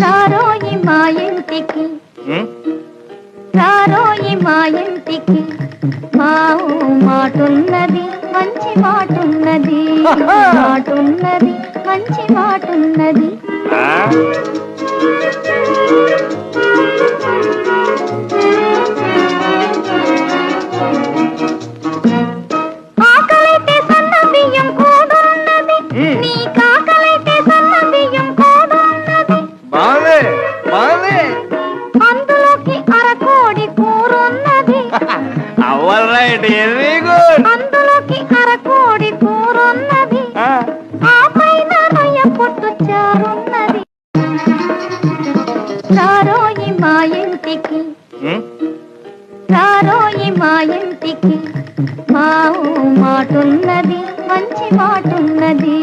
రారోయి మా ఇంటికి రారోయి మా ఇంటికి మాటున్నది మంచి మాటున్నది మాటున్నది మంచి మాటున్నది ఆకలైతే సన్న బియ్యం కూడున్నది నీ కాకలైతే సన్న బియ్యం కూడున్నది అందులోకి అరకోడి కూరున్నది అందులోకి అరకోడి కూరున్నది ఆ పైన రొయ్య పొట్టు చారున్నది రారోయి మా ఇంటికి రారోయి మా ఇంటికి మాటున్నది మంచి మాటున్నది